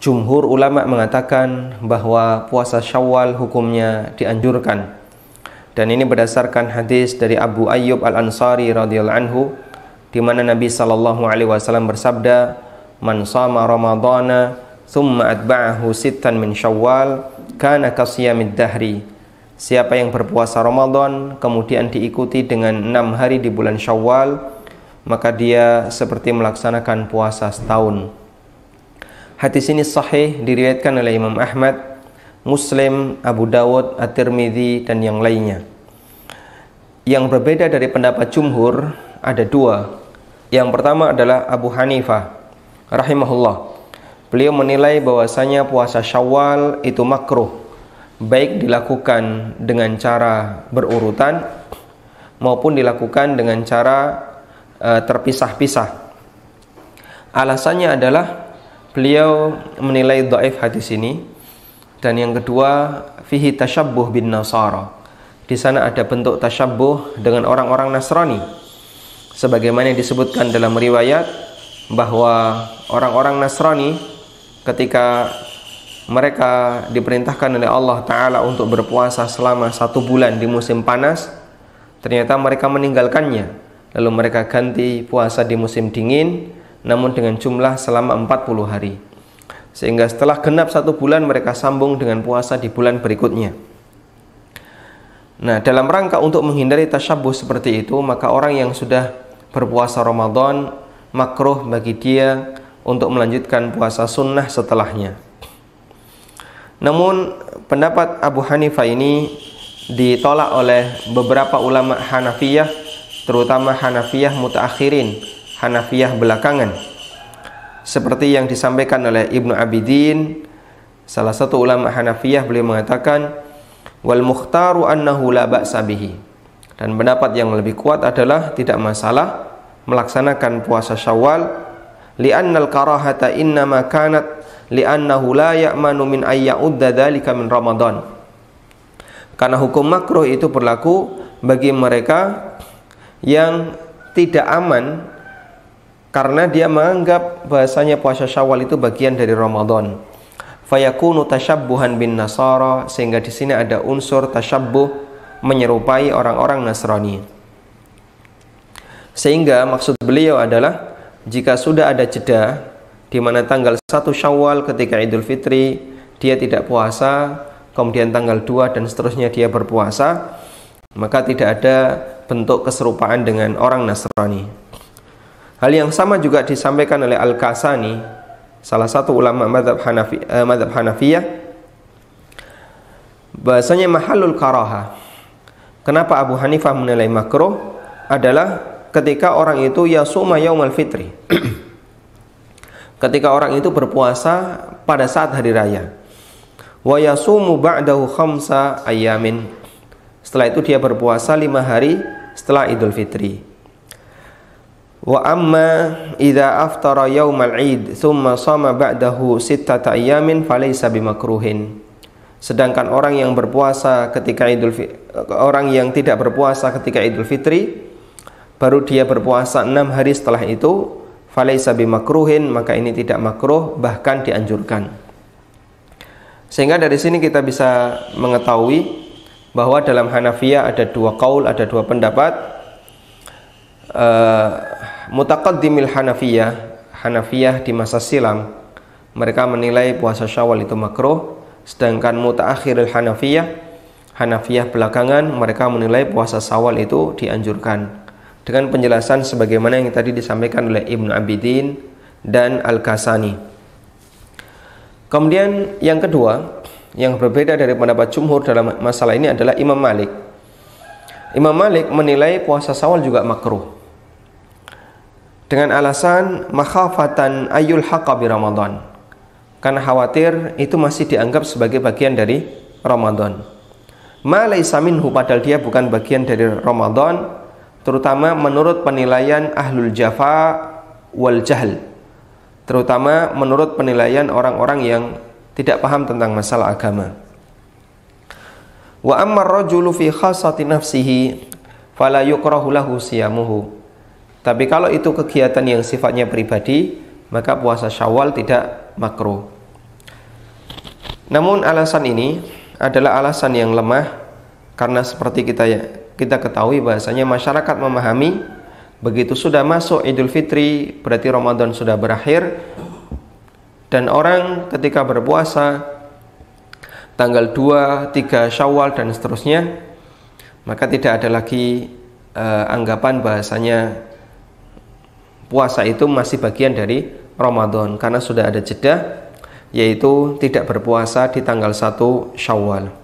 Jumhur ulama mengatakan bahwa puasa Syawal hukumnya dianjurkan. Dan ini berdasarkan hadis dari Abu Ayyub Al-Ansari radhiyallahu anhu, di mana Nabi sallallahu alaihi wasallam bersabda, "Man shama Ramadhana thumma atba'ahu sittan min Syawal, kana kasiyamid dahri." Siapa yang berpuasa Ramadan kemudian diikuti dengan 6 hari di bulan Syawal, maka dia seperti melaksanakan puasa setahun. Hadis ini sahih, diriwayatkan oleh Imam Ahmad, Muslim, Abu Dawud, At-Tirmidzi, dan yang lainnya. Yang berbeda dari pendapat jumhur ada dua. Yang pertama adalah Abu Hanifah rahimahullah. Beliau menilai bahwasanya puasa Syawal itu makruh, baik dilakukan dengan cara berurutan maupun dilakukan dengan cara terpisah-pisah. Alasannya adalah beliau menilai dhaif hadis ini, dan yang kedua fihi tasyabbuh bin Nasara. Di sana ada bentuk tasyabbuh dengan orang-orang Nasrani, sebagaimana yang disebutkan dalam riwayat bahwa orang-orang Nasrani ketika mereka diperintahkan oleh Allah Ta'ala untuk berpuasa selama 1 bulan di musim panas, ternyata mereka meninggalkannya, lalu mereka ganti puasa di musim dingin, namun dengan jumlah selama 40 hari. Sehingga setelah genap 1 bulan mereka sambung dengan puasa di bulan berikutnya. Nah, dalam rangka untuk menghindari tasyabbuh seperti itu, maka orang yang sudah berpuasa Ramadan makruh bagi dia untuk melanjutkan puasa sunnah setelahnya. Namun pendapat Abu Hanifah ini ditolak oleh beberapa ulama Hanafiyah, terutama Hanafiyah mutaakhirin, Hanafiyah belakangan, seperti yang disampaikan oleh Ibnu Abidin, salah satu ulama Hanafiyah. Beliau mengatakan, wal mukhtaru annahu la ba'sa bihi, dan pendapat yang lebih kuat adalah tidak masalah melaksanakan puasa Syawal, li'annal karahata innama kanat li'annahu la ya'manu min ayya'udda dzalika min Ramadan. Karena hukum makruh itu berlaku bagi mereka yang tidak aman, karena dia menganggap bahasanya puasa Syawal itu bagian dari Ramadan. Fayakunu tasyabbuhan bin Nasara, sehingga di sini ada unsur tasyabbuh, menyerupai orang-orang Nasrani. Sehingga maksud beliau adalah jika sudah ada jeda di mana tanggal 1 Syawal ketika Idul Fitri dia tidak puasa, kemudian tanggal 2 dan seterusnya dia berpuasa, maka tidak ada bentuk keserupaan dengan orang Nasrani. Hal yang sama juga disampaikan oleh Al-Kasani, salah satu ulama mazhab Hanafiyah, bahasanya mahallul karaha. Kenapa Abu Hanifah menilai makruh adalah ketika orang itu yasuma yaumal fitri, ketika orang itu berpuasa pada saat hari raya, wa yasumu ba'dahu khamsa ayamin, setelah itu dia berpuasa 5 hari setelah Idul Fitri. Wa amma idza aftara yaumal id thumma shama ba'dahu 6 ayamin falaysa bimakruhin. Sedangkan orang yang berpuasa ketika orang yang tidak berpuasa ketika Idul Fitri, baru dia berpuasa 6 hari setelah itu, falaysa bimakruhin, maka ini tidak makruh, bahkan dianjurkan. Sehingga dari sini kita bisa mengetahui bahwa dalam Hanafiyah ada 2 qaul, ada 2 pendapat. Mutaqaddimil Hanafiyah di masa silam, mereka menilai puasa Syawal itu makruh, sedangkan mutaakhiril Hanafiyah belakangan, mereka menilai puasa Syawal itu dianjurkan, dengan penjelasan sebagaimana yang tadi disampaikan oleh Ibnu Abidin dan Al-Kasani. Kemudian yang kedua, yang berbeda dari pendapat jumhur dalam masalah ini adalah Imam Malik. Imam Malik menilai puasa Syawal juga makruh, dengan alasan makhafatan ayyul haqqa bi Ramadan, karena khawatir itu masih dianggap sebagai bagian dari Ramadan. Ma laisa minhu, padahal dia bukan bagian dari Ramadan, terutama menurut penilaian ahlul jafa wal jahl, terutama menurut penilaian orang-orang yang tidak paham tentang masalah agama. Wa amma ar-rajulu fi khassati nafsihi fala yukrahu lahu siyamuhu. Tapi kalau itu kegiatan yang sifatnya pribadi, maka puasa Syawal tidak makruh. Namun alasan ini adalah alasan yang lemah, karena seperti kita ketahui bahasanya masyarakat memahami begitu sudah masuk Idul Fitri berarti Ramadan sudah berakhir, dan orang ketika berpuasa tanggal 2, 3 Syawal dan seterusnya, maka tidak ada lagi anggapan bahasanya puasa itu masih bagian dari Ramadan, karena sudah ada jeda, yaitu tidak berpuasa di tanggal 1 Syawal.